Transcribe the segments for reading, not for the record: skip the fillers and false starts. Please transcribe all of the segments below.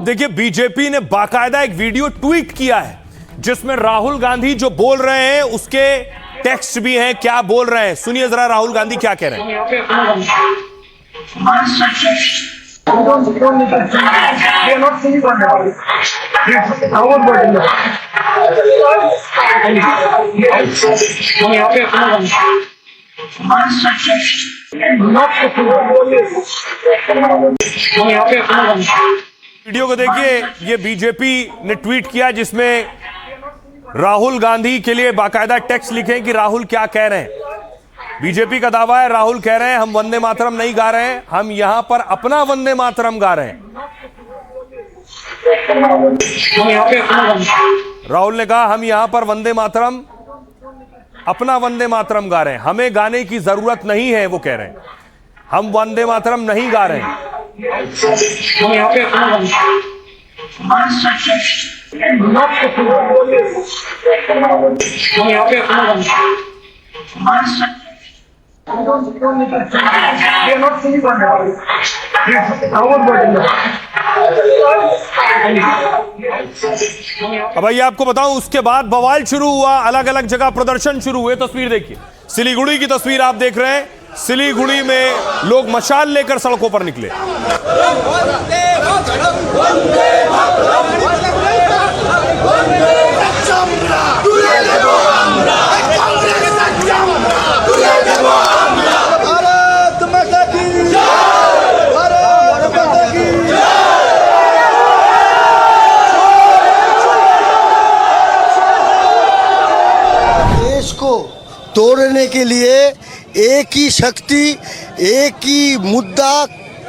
देखिए, बीजेपी ने बाकायदा एक वीडियो ट्वीट किया है जिसमें राहुल गांधी जो बोल रहे हैं उसके टेक्स्ट भी हैं। क्या बोल रहे हैं सुनिए जरा, राहुल गांधी क्या कह रहे हैं। वीडियो को देखिए, ये बीजेपी ने ट्वीट किया जिसमें राहुल गांधी के लिए बाकायदा टेक्स्ट लिखे कि राहुल क्या कह रहे हैं। बीजेपी का दावा है, राहुल कह रहे हैं हम वंदे मातरम नहीं गा रहे हैं, हम यहां पर अपना वंदे मातरम गा रहे हैं। राहुल ने कहा हम यहां पर वंदे मातरम, अपना वंदे मातरम गा रहे हैं, हमें गाने की जरूरत नहीं है। वो कह रहे हैं हम वंदे मातरम नहीं गा रहे हैं। अब भाई आपको बताऊं, उसके बाद बवाल शुरू हुआ, अलग अलग जगह प्रदर्शन शुरू हुए। तस्वीर देखिए, सिलीगुड़ी की तस्वीर आप देख रहे हैं। सिलीगुड़ी में लोग मशाल लेकर सड़कों पर निकले। देश को तोड़ने के लिए एक ही शक्ति, एक ही मुद्दा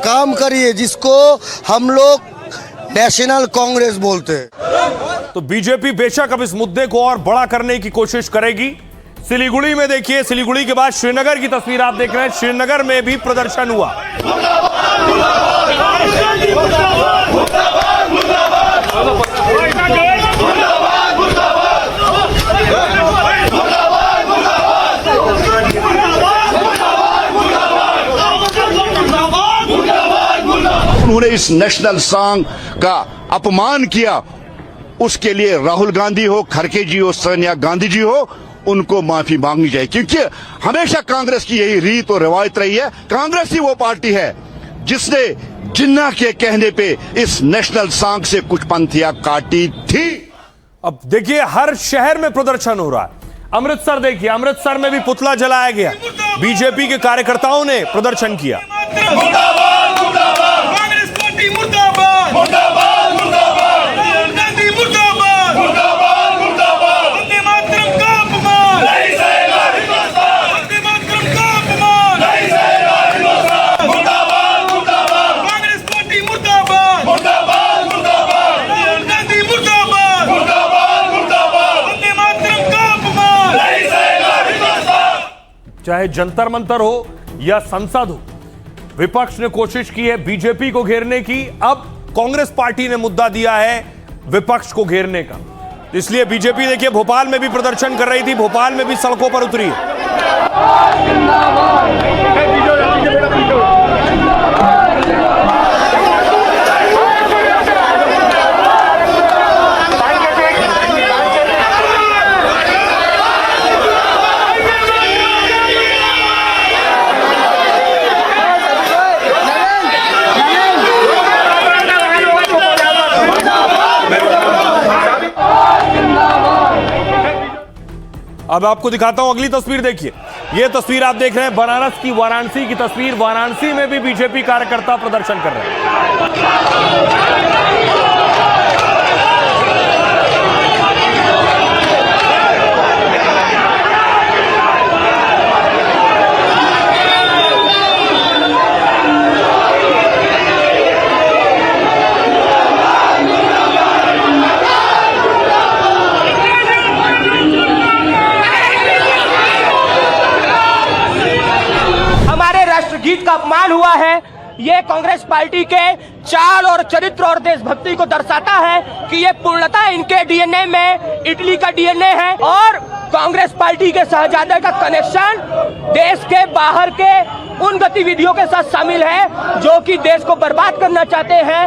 काम करिए जिसको हम लोग नेशनल कांग्रेस बोलते हैं। तो बीजेपी बेशक अब इस मुद्दे को और बड़ा करने की कोशिश करेगी। सिलीगुड़ी में देखिए, सिलीगुड़ी के बाद श्रीनगर की तस्वीर आप देख रहे हैं। श्रीनगर में भी प्रदर्शन हुआ। उन्होंने इस नेशनल सॉन्ग का अपमान किया, उसके लिए राहुल गांधी हो, खड़गे जी हो, सोनिया गांधी जी हो, उनको माफी मांगनी चाहिए। क्योंकि हमेशा कांग्रेस की यही रीत और रवायत रही है। कांग्रेस ही वो पार्टी है जिसने जिन्ना के कहने पे इस नेशनल सॉन्ग से कुछ पंथियां काटी थी। अब देखिए, हर शहर में प्रदर्शन हो रहा है। अमृतसर देखिए, अमृतसर में भी पुतला जलाया गया। बीजेपी के कार्यकर्ताओं ने प्रदर्शन किया। चाहे जंतर मंतर हो या संसद हो, विपक्ष ने कोशिश की है बीजेपी को घेरने की। अब कांग्रेस पार्टी ने मुद्दा दिया है विपक्ष को घेरने का। इसलिए बीजेपी देखिए भोपाल में भी प्रदर्शन कर रही थी, भोपाल में भी सड़कों पर उतरी है। अब आपको दिखाता हूं अगली तस्वीर देखिए। यह तस्वीर आप देख रहे हैं बनारस की, वाराणसी की तस्वीर। वाराणसी में भी बीजेपी कार्यकर्ता प्रदर्शन कर रहे हैं। गीत का अपमान हुआ है। ये कांग्रेस पार्टी के चाल और चरित्र और देशभक्ति को दर्शाता है कि ये पूर्णतः इनके डीएनए में इटली का डीएनए है और कांग्रेस पार्टी के शहजादे का कनेक्शन देश के बाहर के उन गतिविधियों के साथ शामिल है जो कि देश को बर्बाद करना चाहते हैं।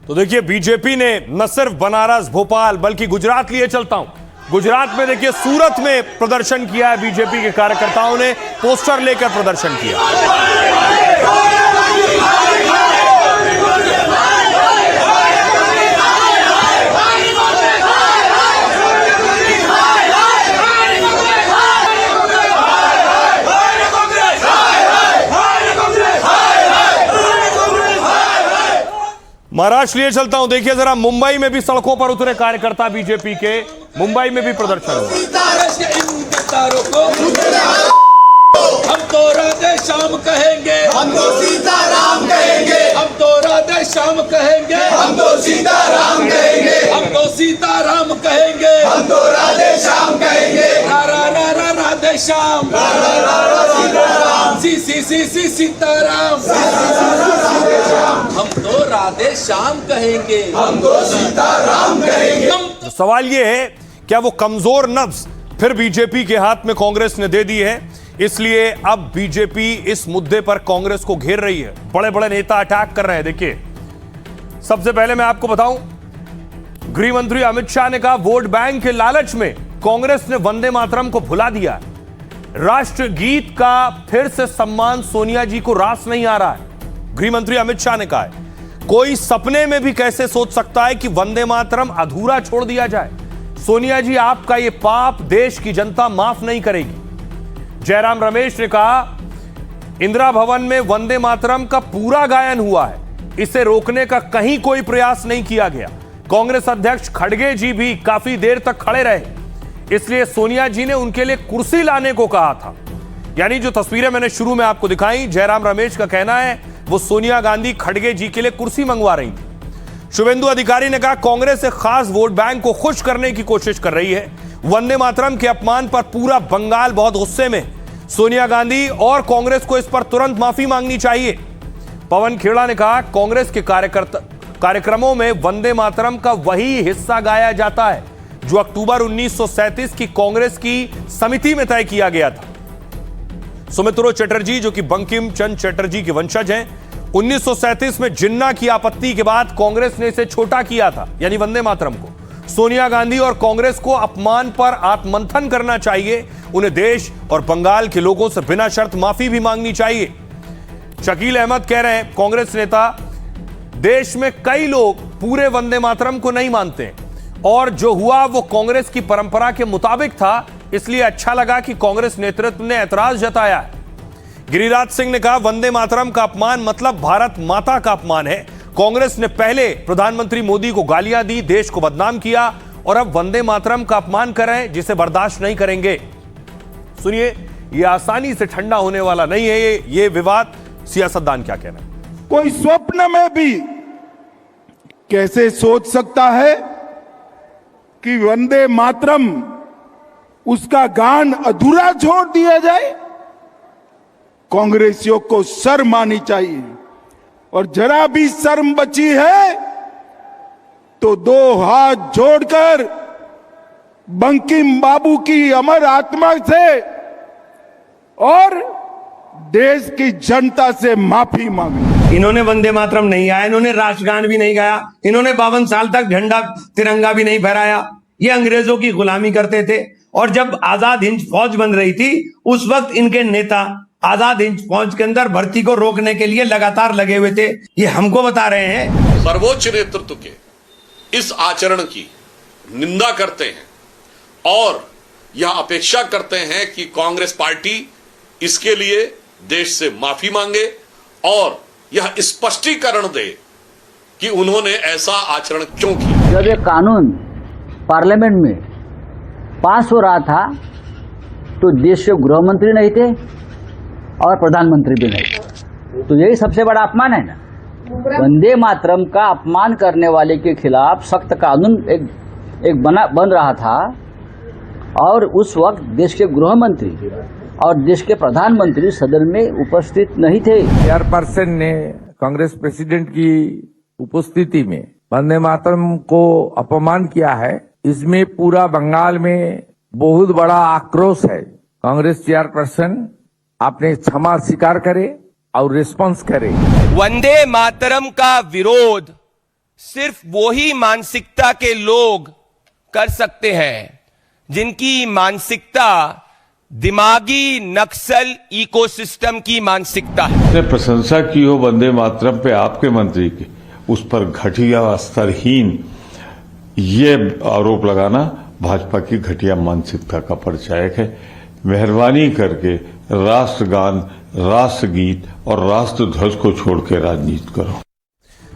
तो देखिए बीजेपी ने न सिर्फ बनारस भोपाल बल्कि गुजरात लिए चलता हूं। गुजरात में देखिए सूरत में प्रदर्शन किया है बीजेपी के कार्यकर्ताओं ने, पोस्टर लेकर प्रदर्शन किया। महाराष्ट्र लिए चलता हूं, देखिए जरा मुंबई में भी सड़कों पर उतरे कार्यकर्ता बीजेपी के, मुंबई में भी प्रदर्शन हुआ। हम तो राधे श्याम कहेंगे, हम तो सीताराम कहेंगे, हम तो राधे श्याम कहेंगे, हम तो सीताराम कहेंगे, हम तो सीताराम कहेंगे, हम तो राधे श्याम कहेंगे, रा रा रा रा राधे श्याम, रा रा रा रा सीताराम, सी सी सी सी सीताराम, हम तो राधे श्याम कहेंगे, हम तो सीताराम कहेंगे। तो सवाल यह है, क्या वो कमजोर नब्ज फिर बीजेपी के हाथ में कांग्रेस ने दे दी है? इसलिए अब बीजेपी इस मुद्दे पर कांग्रेस को घेर रही है, बड़े बड़े नेता अटैक कर रहे हैं। देखिए सबसे पहले मैं आपको बताऊं, गृह मंत्री अमित शाह ने कहा वोट बैंक के लालच में कांग्रेस ने वंदे मातरम को भुला दिया। राष्ट्रगीत का फिर से सम्मान सोनिया जी को रास नहीं आ रहा है। गृह मंत्री अमित शाह ने कहा है कोई सपने में भी कैसे सोच सकता है कि वंदे मातरम अधूरा छोड़ दिया जाए। सोनिया जी आपका यह पाप देश की जनता माफ नहीं करेगी। जयराम रमेश ने कहा इंदिरा भवन में वंदे मातरम का पूरा गायन हुआ है, इसे रोकने का कहीं कोई प्रयास नहीं किया गया। कांग्रेस अध्यक्ष खड़गे जी भी काफी देर तक खड़े रहे, इसलिए सोनिया जी ने उनके लिए कुर्सी लाने को कहा था। यानी जो तस्वीरें मैंने शुरू में आपको दिखाई, जयराम रमेश का कहना है वो सोनिया गांधी खड़गे जी के लिए कुर्सी मंगवा रही थी। शुभेंदु अधिकारी ने कहा कांग्रेस एक खास वोट बैंक को खुश करने की कोशिश कर रही है। वंदे मातरम के अपमान पर पूरा बंगाल बहुत गुस्से में, सोनिया गांधी और कांग्रेस को इस पर तुरंत माफी मांगनी चाहिए। पवन खेड़ा ने कहा कांग्रेस के कार्यक्रमों में वंदे मातरम का वही हिस्सा गाया जाता है जो अक्टूबर 1937 की कांग्रेस की समिति में तय किया गया था। सुमित्रो चटर्जी जो कि बंकिम चंद्र चटर्जी के वंशज हैं, 1937 में जिन्ना की आपत्ति के बाद कांग्रेस ने इसे छोटा किया था, यानी वंदे मातरम को। सोनिया गांधी और कांग्रेस को अपमान पर आत्ममंथन करना चाहिए, उन्हें देश और बंगाल के लोगों से बिना शर्त माफी भी मांगनी चाहिए। शकील अहमद कह रहे हैं कांग्रेस नेता देश में कई लोग पूरे वंदे मातरम को नहीं मानते और जो हुआ वो कांग्रेस की परंपरा के मुताबिक था, इसलिए अच्छा लगा कि कांग्रेस नेतृत्व ने ऐतराज जताया है। गिरिराज सिंह ने कहा वंदे मातरम का अपमान मतलब भारत माता का अपमान है। कांग्रेस ने पहले प्रधानमंत्री मोदी को गालियां दी, देश को बदनाम किया और अब वंदे मातरम का अपमान कर रहे हैं जिसे बर्दाश्त नहीं करेंगे। सुनिए, यह आसानी से ठंडा होने वाला नहीं है ये विवाद। सियासतदान क्या कहना है? कोई स्वप्न में भी कैसे सोच सकता है कि वंदे मातरम उसका गान अधूरा छोड़ दिया जाए? कांग्रेसियों को शर्म आनी चाहिए, और जरा भी शर्म बची है तो दो हाथ जोड़कर बंकिम बाबू की अमर आत्मा से और देश की जनता से माफी मांगी। इन्होंने वंदे मातरम नहीं गाया, इन्होंने राष्ट्रगान भी नहीं गाया, इन्होंने 52 साल तक झंडा तिरंगा भी नहीं फहराया। ये अंग्रेजों की गुलामी करते थे और जब आजाद हिंद फौज बन रही थी उस वक्त इनके नेता आजाद हिंद फौज के अंदर भर्ती को रोकने के लिए लगातार लगे हुए थे। ये हमको बता रहे हैं। सर्वोच्च नेतृत्व के इस आचरण की निंदा करते हैं और यह अपेक्षा करते हैं कि कांग्रेस पार्टी इसके लिए देश से माफी मांगे और यह स्पष्टीकरण दे कि उन्होंने ऐसा आचरण क्यों किया। जब ये कानून पार्लियामेंट में पास हो रहा था तो देश के गृह मंत्री नहीं थे और प्रधानमंत्री भी नहीं, तो यही सबसे बड़ा अपमान है ना। वंदे मातरम का अपमान करने वाले के खिलाफ सख्त कानून एक बन रहा था और उस वक्त देश के गृह मंत्री और देश के प्रधानमंत्री सदन में उपस्थित नहीं थे। चेयरपर्सन ने कांग्रेस प्रेसिडेंट की उपस्थिति में वंदे मातरम को अपमान किया है। इसमें पूरा बंगाल में बहुत बड़ा आक्रोश है। कांग्रेस चेयरपर्सन आपने क्षमा स्वीकार करे और रिस्पॉन्स करे। वंदे मातरम का विरोध सिर्फ वही मानसिकता के लोग कर सकते हैं जिनकी मानसिकता दिमागी नक्सल इकोसिस्टम की मानसिकता है। ने प्रशंसा की हो वंदे मातरम पे आपके मंत्री की, उस पर घटिया स्तरहीन ये आरोप लगाना भाजपा की घटिया मानसिकता का परिचायक है। मेहरबानी करके राष्ट्रगान, राष्ट्रगीत और राष्ट्रध्वज को छोड़ के राजनीति करो।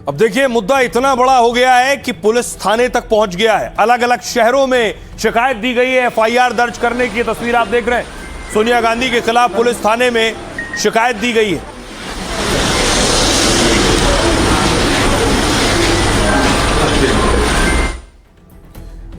अब देखिए, मुद्दा इतना बड़ा हो गया है कि पुलिस थाने तक पहुंच गया है। अलग अलग शहरों में शिकायत दी गई है, एफआईआर दर्ज करने की तस्वीर आप देख रहे हैं। सोनिया गांधी के खिलाफ पुलिस थाने में शिकायत दी गई है।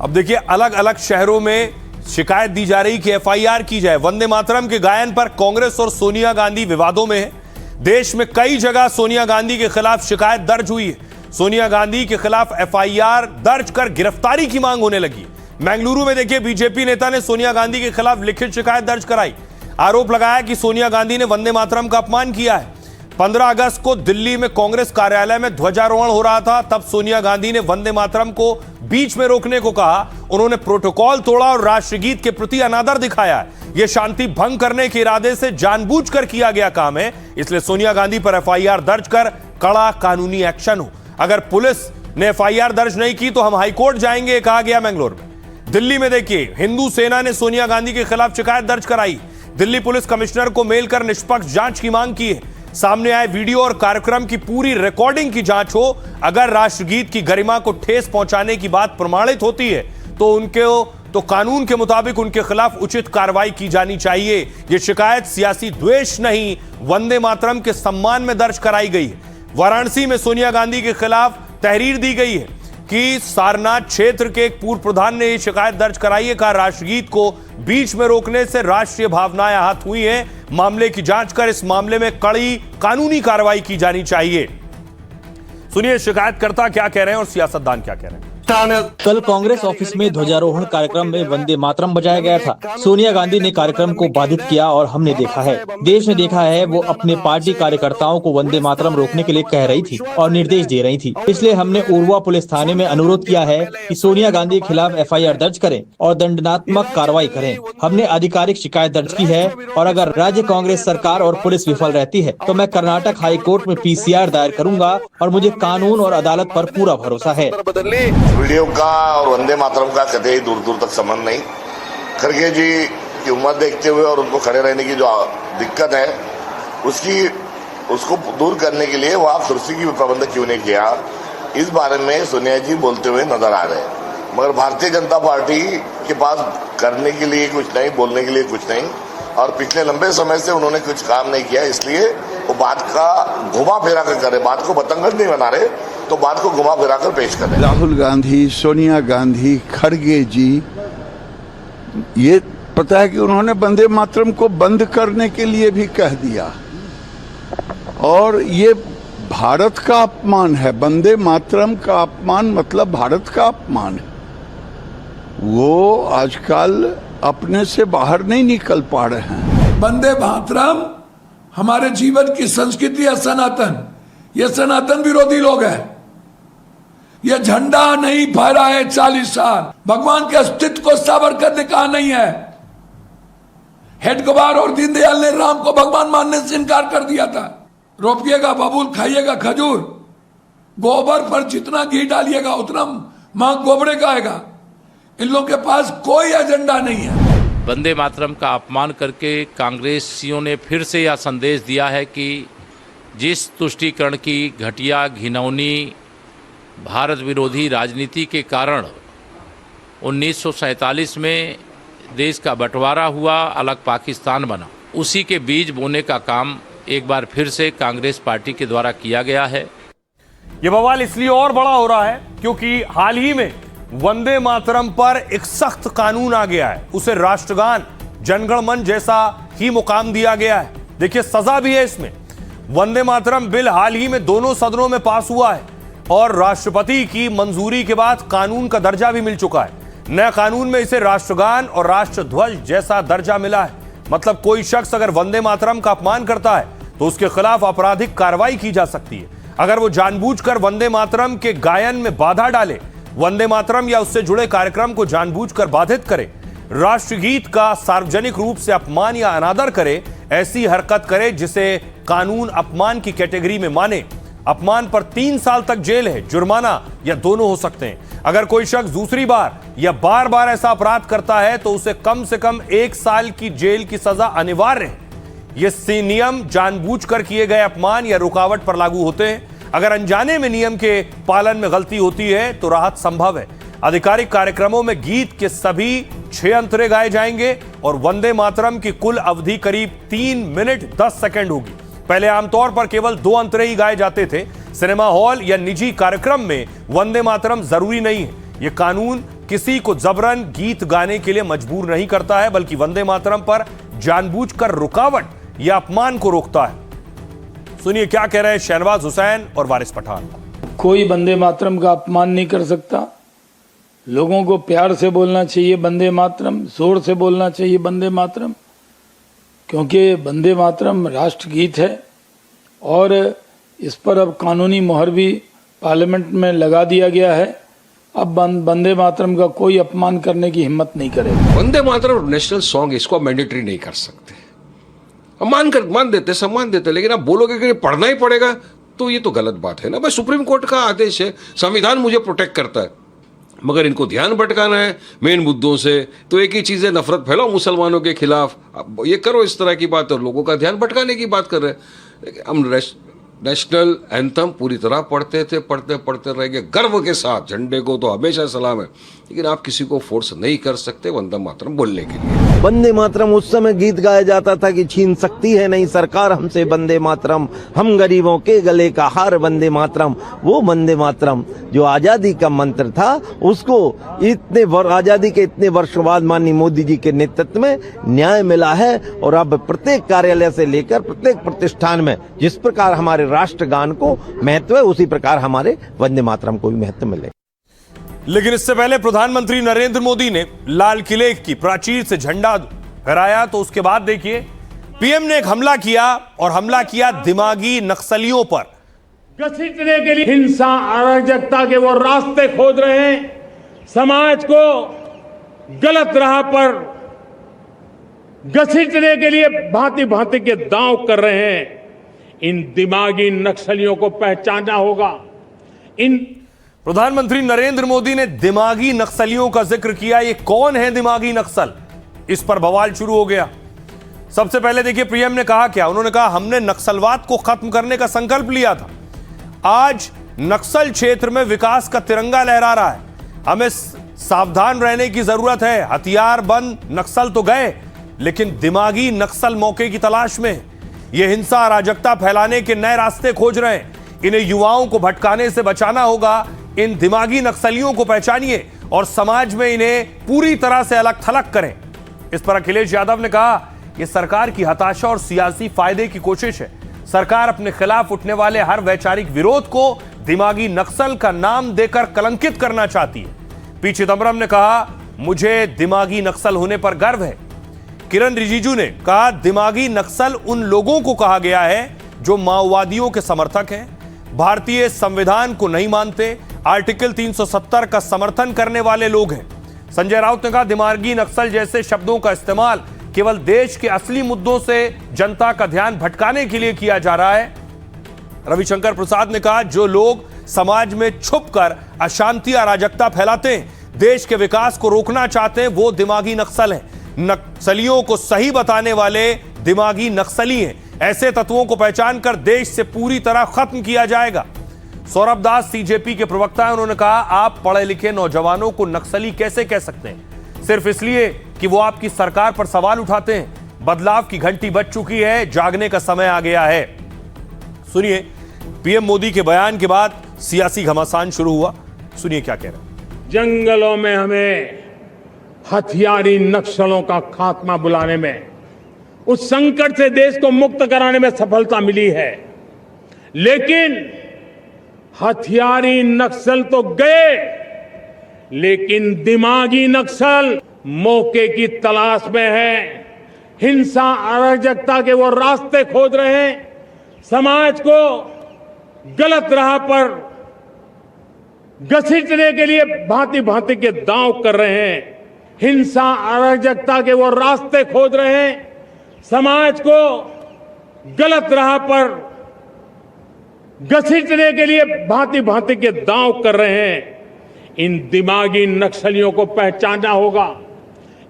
अब देखिए, अलग अलग शहरों में शिकायत दी जा रही कि एफआईआर की जाए। वंदे मातरम के गायन पर कांग्रेस और सोनिया गांधी विवादों में है। देश में कई जगह सोनिया गांधी के खिलाफ शिकायत दर्ज हुई है। सोनिया गांधी के खिलाफ एफआईआर दर्ज कर गिरफ्तारी की मांग होने लगी। बेंगलुरु में देखिए, बीजेपी नेता ने सोनिया गांधी के खिलाफ लिखित शिकायत दर्ज कराई। आरोप लगाया कि सोनिया गांधी ने वंदे मातरम का अपमान किया है। 15 अगस्त को दिल्ली में कांग्रेस कार्यालय में ध्वजारोहण हो रहा था, तब सोनिया गांधी ने वंदे मातरम को बीच में रोकने को कहा। उन्होंने प्रोटोकॉल तोड़ा और राष्ट्रगीत के प्रति अनादर दिखाया। यह शांति भंग करने के इरादे से जानबूझकर किया गया काम है, इसलिए सोनिया गांधी पर एफआईआर दर्ज कर कड़ा कानूनी एक्शन हो। अगर पुलिस ने एफआईआर दर्ज नहीं की तो हम हाईकोर्ट जाएंगे, कहा गया बेंगलोर में। दिल्ली में देखिए, हिंदू सेना ने सोनिया गांधी के खिलाफ शिकायत दर्ज कराई। दिल्ली पुलिस कमिश्नर को मेल कर निष्पक्ष जांच की मांग की है। सामने आए वीडियो और कार्यक्रम की पूरी रिकॉर्डिंग की जांच हो। अगर राष्ट्रगीत की गरिमा को ठेस पहुंचाने की बात प्रमाणित होती है तो कानून के मुताबिक उनके खिलाफ उचित कार्रवाई की जानी चाहिए। यह शिकायत सियासी द्वेष नहीं, वंदे मातरम के सम्मान में दर्ज कराई गई है। वाराणसी में सोनिया गांधी के खिलाफ तहरीर दी गई है कि सारनाथ क्षेत्र के एक पूर्व प्रधान ने यह शिकायत दर्ज कराई है। कहा, राष्ट्रगीत को बीच में रोकने से राष्ट्रीय भावनाएं आहत हुई हैं। मामले की जांच कर इस मामले में कड़ी कानूनी कार्रवाई की जानी चाहिए। सुनिए शिकायतकर्ता क्या कह रहे हैं और सियासतदान क्या कह रहे हैं। कल कांग्रेस ऑफिस में ध्वजारोहण कार्यक्रम में वंदे मातरम बजाया गया था। सोनिया गांधी ने कार्यक्रम को बाधित किया और हमने देखा है, देश ने देखा है, वो अपने पार्टी कार्यकर्ताओं को वंदे मातरम रोकने के लिए कह रही थी और निर्देश दे रही थी। इसलिए हमने उर्वा पुलिस थाने में अनुरोध किया है कि सोनिया गांधी के खिलाफ एफआईआर दर्ज करें और दंडात्मक कार्रवाई करें। हमने आधिकारिक शिकायत दर्ज की है और अगर राज्य कांग्रेस सरकार और पुलिस विफल रहती है तो मैं कर्नाटक हाई कोर्ट में पीसीआर दायर करूंगा और मुझे कानून और अदालत पर पूरा भरोसा है। वीडियो का और वंदे मातरम का कतई दूर दूर तक संबंध नहीं। खड़गे जी की उम्र देखते हुए और उनको खड़े रहने की जो दिक्कत है उसको दूर करने के लिए वहाँ कुर्सी की प्रबंध क्यों नहीं किया, इस बारे में सोनिया जी बोलते हुए नजर आ रहे हैं। मगर भारतीय जनता पार्टी के पास करने के लिए कुछ नहीं, बोलने के लिए कुछ नहीं, और पिछले लंबे समय से उन्होंने कुछ काम नहीं किया, इसलिए वो बात का घुमा फिरा कर करे, बात को बतंगड़ नहीं बना रहे, तो बात को घुमा फिरा कर पेश कर रहे। राहुल गांधी, सोनिया गांधी, खड़गे जी, ये पता है कि उन्होंने वंदे मातरम को बंद करने के लिए भी कह दिया और ये भारत का अपमान है। वंदे मातरम का अपमान मतलब भारत का अपमान है। वो आजकल अपने से बाहर नहीं निकल पा रहे हैं। वंदे मातरम हमारे जीवन की संस्कृति है, सनातन। ये सनातन विरोधी लोग हैं। ये झंडा नहीं फहरा है 40 साल। भगवान के अस्तित्व को सावरकर ने कहा नहीं है। हेडगेवार और दीनदयाल ने राम को भगवान मानने से इनकार कर दिया था। रोपिएगा बबूल, खाइएगा खजूर, गोबर पर जितना घी डालिएगा उतना मां गोबरे का आएगा। इन लोगों के पास कोई एजेंडा नहीं है। वंदे मातरम का अपमान करके कांग्रेसियों ने फिर से यह संदेश दिया है कि जिस तुष्टीकरण की घटिया, घिनौनी, भारत विरोधी राजनीति के कारण 1947 में देश का बंटवारा हुआ, अलग पाकिस्तान बना, उसी के बीज बोने का काम एक बार फिर से कांग्रेस पार्टी के द्वारा किया गया है। यह बवाल इसलिए और बड़ा हो रहा है क्योंकि हाल ही में वंदे मातरम पर एक सख्त कानून आ गया है। उसे राष्ट्रगान, जनगण मन जैसा ही मुकाम दिया गया है। देखिए, सजा भी है इसमें। वंदे मातरम बिल हाल ही में दोनों सदनों में पास हुआ है और राष्ट्रपति की मंजूरी के बाद कानून का दर्जा भी मिल चुका है। नए कानून में इसे राष्ट्रगान और राष्ट्रध्वज जैसा दर्जा मिला है। मतलब कोई शख्स अगर वंदे मातरम का अपमान करता है तो उसके खिलाफ आपराधिक कार्रवाई की जा सकती है। अगर वो जानबूझकर वंदे मातरम के गायन में बाधा डाले, वंदे मातरम या उससे जुड़े कार्यक्रम को जानबूझकर बाधित करे, राष्ट्रगीत का सार्वजनिक रूप से अपमान या अनादर करे, ऐसी हरकत करे जिसे कानून अपमान की कैटेगरी में माने, अपमान पर 3 साल तक जेल है, जुर्माना या दोनों हो सकते हैं। अगर कोई शख्स दूसरी बार या बार बार ऐसा अपराध करता है तो उसे कम से कम 1 साल की जेल की सजा अनिवार्य है। ये नियम जानबूझकर किए गए अपमान या रुकावट पर लागू होते हैं। अगर अनजाने में नियम के पालन में गलती होती है तो राहत संभव है। आधिकारिक कार्यक्रमों में गीत के सभी 6 अंतरे गाए जाएंगे और वंदे मातरम की कुल अवधि करीब 3 मिनट 10 सेकंड होगी। पहले आमतौर पर केवल 2 अंतरे ही गाए जाते थे। सिनेमा हॉल या निजी कार्यक्रम में वंदे मातरम जरूरी नहीं है। यह कानून किसी को जबरन गीत गाने के लिए मजबूर नहीं करता है, बल्कि वंदे मातरम पर जानबूझकर रुकावट या अपमान को रोकता है। सुनिए क्या कह रहे हैं शहनवाज हुसैन और वारिस पठान। कोई वंदे मातरम का अपमान नहीं कर सकता। लोगों को प्यार से बोलना चाहिए वंदे मातरम, जोर से बोलना चाहिए वंदे मातरम, क्योंकि वंदे मातरम राष्ट्रगीत है और इस पर अब कानूनी मोहर भी पार्लियामेंट में लगा दिया गया है। अब वंदे मातरम का कोई अपमान करने की हिम्मत नहीं करेगा। वंदे मातरम नेशनल सॉन्ग, इसको मैंडेटरी नहीं कर सकते। मान देते, सम्मान देते, लेकिन आप बोलोगे कि पढ़ना ही पड़ेगा तो ये तो गलत बात है ना। भाई सुप्रीम कोर्ट का आदेश है, संविधान मुझे प्रोटेक्ट करता है, मगर इनको ध्यान भटकाना है मेन मुद्दों से तो एक ही चीज़ है, नफरत फैलाओ मुसलमानों के खिलाफ, ये करो इस तरह की बात और लोगों का ध्यान भटकाने की बात कर रहे हैं। हम नेशनल एंथम पूरी तरह पढ़ते थे, पढ़ते रहेंगे गर्व के साथ, झंडे को तो हमेशा सलाम है, लेकिन आप किसी को फोर्स नहीं कर सकते वंदे मातरम बोलने के लिए। वंदे मातरम उस समय गीत गाया जाता था कि छीन सकती है नहीं सरकार हमसे वंदे मातरम, हम गरीबों के गले का हार वंदे मातरम। वो वंदे मातरम जो आजादी का मंत्र था, उसको आजादी के इतने वर्षों बाद माननीय मोदी जी के नेतृत्व में न्याय मिला है और अब प्रत्येक कार्यालय से लेकर प्रत्येक प्रतिष्ठान में जिस प्रकार हमारे राष्ट्रगान को महत्व है, उसी प्रकार हमारे वंदे मातरम को भी महत्व मिले। लेकिन इससे पहले प्रधानमंत्री नरेंद्र मोदी ने लाल किले की प्राचीर से झंडा फहराया, तो उसके बाद देखिए पीएम ने एक हमला किया और हमला किया दिमागी नक्सलियों पर। घसीटने के लिए हिंसा अराजकता के वो रास्ते खोज रहे हैं, समाज को गलत राह पर घसीटने के लिए भांति भांति के दांव कर रहे हैं। इन दिमागी नक्सलियों को पहचानना होगा। प्रधानमंत्री नरेंद्र मोदी ने दिमागी नक्सलियों का जिक्र किया। ये कौन है दिमागी नक्सल? इस पर बवाल शुरू हो गया। सबसे पहले देखिए पीएम ने कहा क्या। उन्होंने कहा हमने नक्सलवाद को खत्म करने का संकल्प लिया था। आज नक्सल क्षेत्र में विकास का तिरंगा लहरा रहा है। हमें सावधान रहने की जरूरत है। हथियार बंद नक्सल तो गए, लेकिन दिमागी नक्सल मौके की तलाश में है। ये हिंसा अराजकता फैलाने के नए रास्ते खोज रहे हैं। इन्हें युवाओं को भटकाने से बचाना होगा। इन दिमागी नक्सलियों को पहचानिए और समाज में इन्हें पूरी तरह से अलग थलग करें। इस पर अखिलेश यादव ने कहा यह सरकार की हताशा और सियासी फायदे की कोशिश है। सरकार अपने खिलाफ उठने वाले हर वैचारिक विरोध को दिमागी नक्सल का नाम देकर कलंकित करना चाहती है। पी चिदंबरम ने कहा मुझे दिमागी नक्सल होने पर गर्व है। किरण रिजिजू ने कहा दिमागी नक्सल उन लोगों को कहा गया है जो माओवादियों के समर्थक हैं, भारतीय संविधान को नहीं मानते, आर्टिकल 370 का समर्थन करने वाले लोग हैं। संजय राउत ने कहा दिमागी नक्सल जैसे शब्दों का इस्तेमाल केवल देश के असली मुद्दों से जनता का ध्यान भटकाने के लिए किया जा रहा है। रविशंकर प्रसाद ने कहा जो लोग समाज में छुपकर अशांति अराजकता फैलाते हैं, देश के विकास को रोकना चाहते हैं, वो दिमागी नक्सल हैं। नक्सलियों को सही बताने वाले दिमागी नक्सली हैं। ऐसे तत्वों को पहचानकर देश से पूरी तरह खत्म किया जाएगा। सौरभ दास सीजेपी के प्रवक्ता हैं। उन्होंने कहा आप पढ़े लिखे नौजवानों को नक्सली कैसे कह सकते हैं सिर्फ इसलिए कि वो आपकी सरकार पर सवाल उठाते हैं। बदलाव की घंटी बज चुकी है, जागने का समय आ गया है। सुनिए पीएम मोदी के बयान के बाद सियासी घमासान शुरू हुआ। सुनिए क्या कह रहे हैं। जंगलों में हमें हथियारी नक्सलों का खात्मा बुलाने में, उस संकट से देश को मुक्त कराने में सफलता मिली है, लेकिन हथियारी नक्सल तो गए, लेकिन दिमागी नक्सल मौके की तलाश में है। हिंसा अराजकता के वो रास्ते खोज रहे हैं, समाज को गलत राह पर घसीटने के लिए भांति भांति के दांव कर रहे हैं। हिंसा अराजकता के वो रास्ते खोज रहे हैं। समाज को गलत राह पर घसीटने के लिए भांति भांति के दांव कर रहे हैं। इन दिमागी नक्सलियों को पहचानना होगा,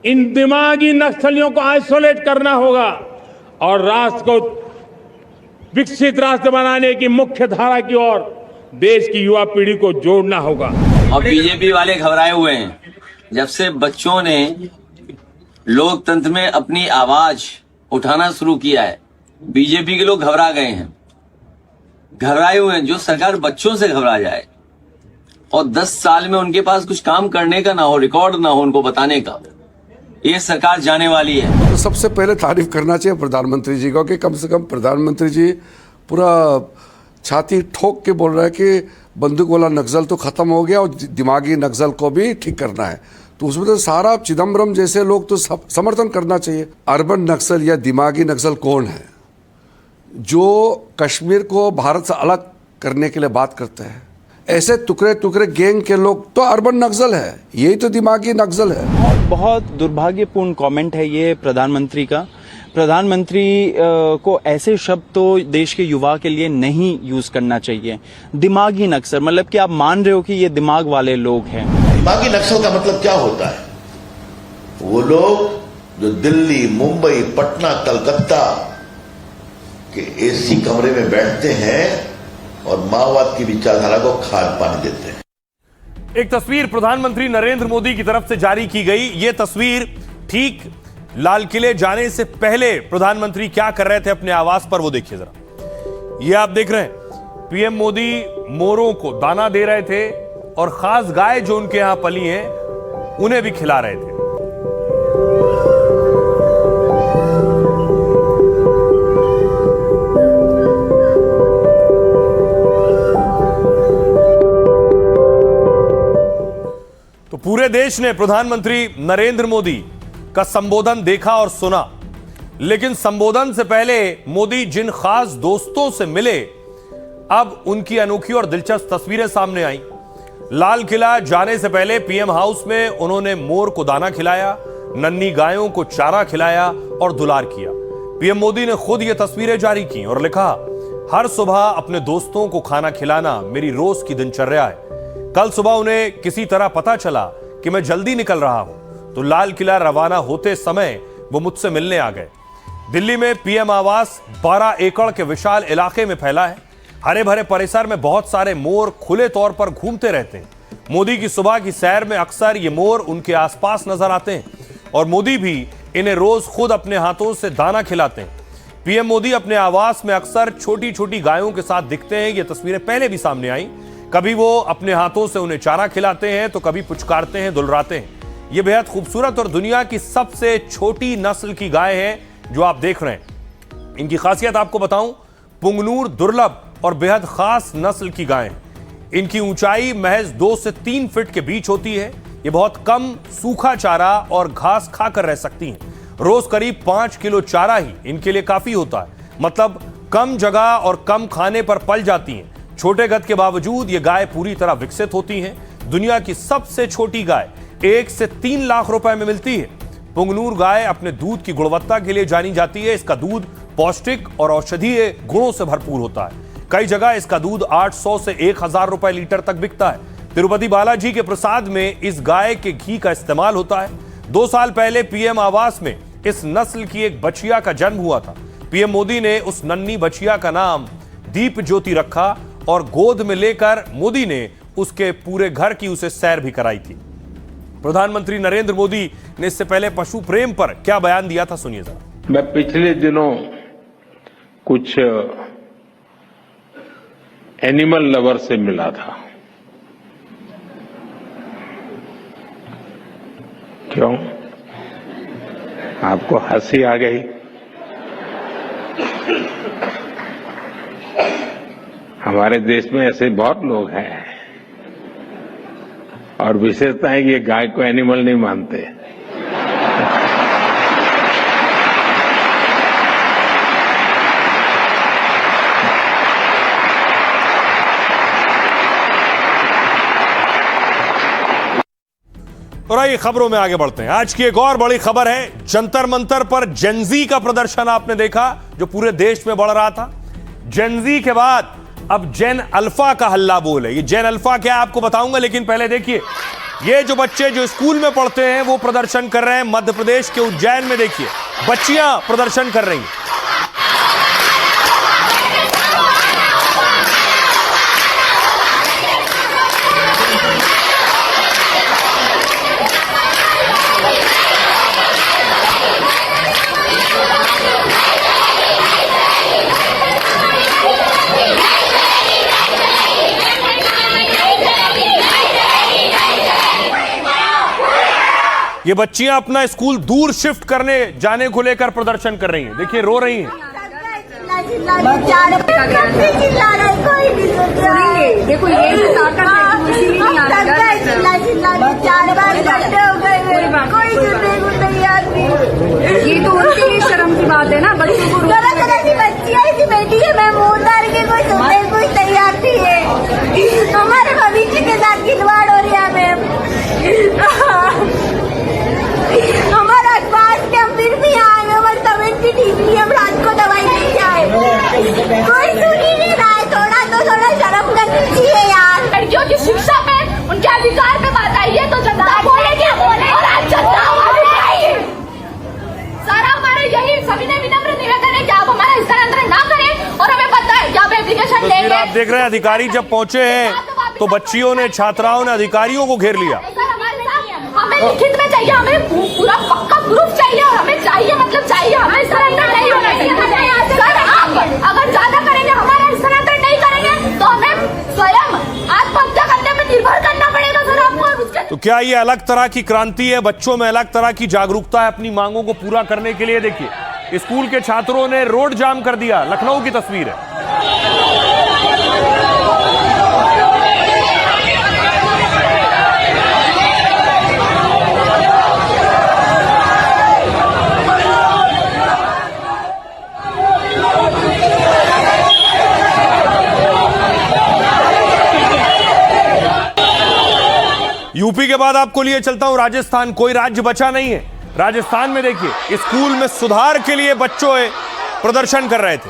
इन दिमागी नक्सलियों को आइसोलेट करना होगा और राष्ट्र को विकसित राष्ट्र बनाने की मुख्य धारा की ओर देश की युवा पीढ़ी को जोड़ना होगा। और बीजेपी वाले घबराए हुए हैं। जब से बच्चों ने लोकतंत्र में अपनी आवाज उठाना शुरू किया है, बीजेपी के लोग घबरा गए हैं, घबराए हुए हैं। जो सरकार बच्चों से घबरा जाए और 10 साल में उनके पास कुछ काम करने का ना हो, रिकॉर्ड ना हो उनको बताने का, ये सरकार जाने वाली है। तो सबसे पहले तारीफ करना चाहिए प्रधानमंत्री जी को कि कम से कम प्रधानमंत्री जी पूरा छाती ठोक के बोल रहा है कि बंदूक वाला नक्सल तो खत्म हो गया और दिमागी नक्सल को भी ठीक करना है। तो उसमें तो सारा चिदम्बरम जैसे लोग तो समर्थन करना चाहिए। अर्बन नक्सल या दिमागी नक्सल कौन है? जो कश्मीर को भारत से अलग करने के लिए बात करते हैं। ऐसे टुकड़े टुकड़े गैंग के लोग तो अर्बन नक्सल है, यही तो दिमागी नक्सल है। बहुत दुर्भाग्यपूर्ण कमेंट है ये प्रधानमंत्री का। प्रधानमंत्री को ऐसे शब्द तो देश के युवा के लिए नहीं यूज करना चाहिए। दिमागी नक्सल मतलब कि आप मान रहे हो कि ये दिमाग वाले लोग हैं। दिमागी नक्सल का मतलब क्या होता है? वो लोग जो दिल्ली, मुंबई, पटना, कलकत्ता के एसी कमरे में बैठते हैं और माओवाद की विचारधारा को खाद पानी देते हैं। एक तस्वीर प्रधानमंत्री नरेंद्र मोदी की तरफ से जारी की गई। यह तस्वीर ठीक लाल किले जाने से पहले प्रधानमंत्री क्या कर रहे थे अपने आवास पर, वो देखिए जरा। ये आप देख रहे हैं पीएम मोदी मोरों को दाना दे रहे थे और खास गाय जो उनके यहां पली हैं उन्हें भी खिला रहे थे। तो पूरे देश ने प्रधानमंत्री नरेंद्र मोदी का संबोधन देखा और सुना, लेकिन संबोधन से पहले मोदी जिन खास दोस्तों से मिले, अब उनकी अनोखी और दिलचस्प तस्वीरें सामने आई। लाल किला जाने से पहले पीएम हाउस में उन्होंने मोर को दाना खिलाया, नन्ही गायों को चारा खिलाया और दुलार किया। पीएम मोदी ने खुद ये तस्वीरें जारी की और लिखा, हर सुबह अपने दोस्तों को खाना खिलाना मेरी रोज की दिनचर्या है। कल सुबह उन्हें किसी तरह पता चला कि मैं जल्दी निकल रहा हूं, तो लाल किला रवाना होते समय वो मुझसे मिलने आ गए। दिल्ली में पीएम आवास 12 एकड़ के विशाल इलाके में फैला है। हरे भरे परिसर में बहुत सारे मोर खुले तौर पर घूमते रहते हैं। मोदी की सुबह की सैर में अक्सर ये मोर उनके आसपास नजर आते हैं और मोदी भी इन्हें रोज खुद अपने हाथों से दाना खिलाते हैं। पीएम मोदी अपने आवास में अक्सर छोटी छोटी गायों के साथ दिखते हैं। ये तस्वीरें पहले भी सामने आई। कभी वो अपने हाथों से उन्हें चारा खिलाते हैं तो कभी पुचकारते हैं, दुलराते हैं। ये बेहद खूबसूरत और दुनिया की सबसे छोटी नस्ल की गाय है जो आप देख रहे हैं। इनकी खासियत आपको बताऊं, पुंगनूर दुर्लभ और बेहद खास नस्ल की गाय है। इनकी ऊंचाई महज 2 से 3 फीट के बीच होती है। ये बहुत कम सूखा चारा और घास खाकर रह सकती हैं। रोज करीब 5 किलो चारा ही इनके लिए काफी होता है। मतलब कम जगह और कम खाने पर पल जाती हैं। छोटे कद के बावजूद ये गाय पूरी तरह विकसित होती हैं। दुनिया की सबसे छोटी गाय 1 से 3 लाख रुपए में मिलती है। पुंगनूर गाय अपने दूध की गुणवत्ता के लिए जानी जाती है। इसका दूध पौष्टिक और औषधीय गुणों से भरपूर होता है। कई जगह इसका दूध 800 से 1000 रुपए लीटर तक बिकता है। तिरुपति बालाजी के प्रसाद में इस गाय के घी का इस्तेमाल होता है। 2 साल पहले पीएम आवास में इस नस्ल की एक बछिया का जन्म हुआ था। पीएम मोदी ने उस नन्ही बछिया का नाम दीप ज्योति रखा और गोद में लेकर मोदी ने उसके पूरे घर की उसे सैर भी कराई थी। प्रधानमंत्री नरेंद्र मोदी ने इससे पहले पशु प्रेम पर क्या बयान दिया था, सुनिए जरा। मैं पिछले दिनों कुछ एनिमल लवर से मिला था। क्यों? आपको हंसी आ गई? हमारे देश में ऐसे बहुत लोग हैं और विशेषता है कि ये गाय को एनिमल नहीं मानते। और आइए खबरों में आगे बढ़ते हैं। आज की एक और बड़ी खबर है, जंतर मंतर पर जेनजी का प्रदर्शन आपने देखा जो पूरे देश में बढ़ रहा था। जेनजी के बाद अब जेन अल्फा का हल्ला बोल है। ये जेन अल्फा क्या है आपको बताऊंगा, लेकिन पहले देखिए ये जो बच्चे जो स्कूल में पढ़ते हैं वो प्रदर्शन कर रहे हैं। मध्य प्रदेश के उज्जैन में देखिए बच्चियां प्रदर्शन कर रही हैं। ये बच्चियां अपना स्कूल दूर शिफ्ट करने जाने को लेकर प्रदर्शन कर रही हैं। देखिए रो रही हैं। देखो ये तो उनकी शर्म की बात है ना, बच्चों को ऐसी बेटी है, मैं मुंह उतार के कोई सुनने कोई तैयार नहीं है। हमारे भविष्य के साथ खिलवाड़ हो रही है मैम। हमारा पास के हम फिर भी आए, हमारी तबीयत भी ठीक नहीं है, हम रात को दवाई नहीं आए। कोई सुन ही नहीं रहा है। थोड़ा शर्म करनी चाहिए यार। लड़कियों की शिक्षा में उनके अधिकार पे बात आई है तो जनता बोलेगी और आज जनता सारा हमारे यही सभी ने विनम्र निवेदन है कि आप हमारा स्थानांतरण ना करें और हमें बताएं कि आप एप्लीकेशन लेंगे। आप देख रहे हैं अधिकारी जब पहुंचे हैं तो बच्चियों ने, छात्राओं ने अधिकारियों को घेर लिया। हमें लिखित में चाहिए, हमें पूरा पक्का प्रूफ चाहिए और हमें चाहिए मतलब चाहिए, हमें स्थानांतरण नहीं होना चाहिए। सर आप अगर ज्यादा करेंगे, हमारा स्थानांतरण नहीं करेंगे तो हमें स्वयं आत्महत्या करने में निर्भर करना पड़ेगा सर आपको। तो क्या ये अलग तरह की क्रांति है, बच्चों में अलग तरह की जागरूकता है अपनी मांगों को पूरा करने के लिए? देखिए स्कूल के छात्रों ने रोड जाम कर दिया। लखनऊ की तस्वीर है। यूपी के बाद आपको लिए चलता हूं राजस्थान। कोई राज्य बचा नहीं है। राजस्थान में देखिए स्कूल में सुधार के लिए बच्चों प्रदर्शन कर रहे थे।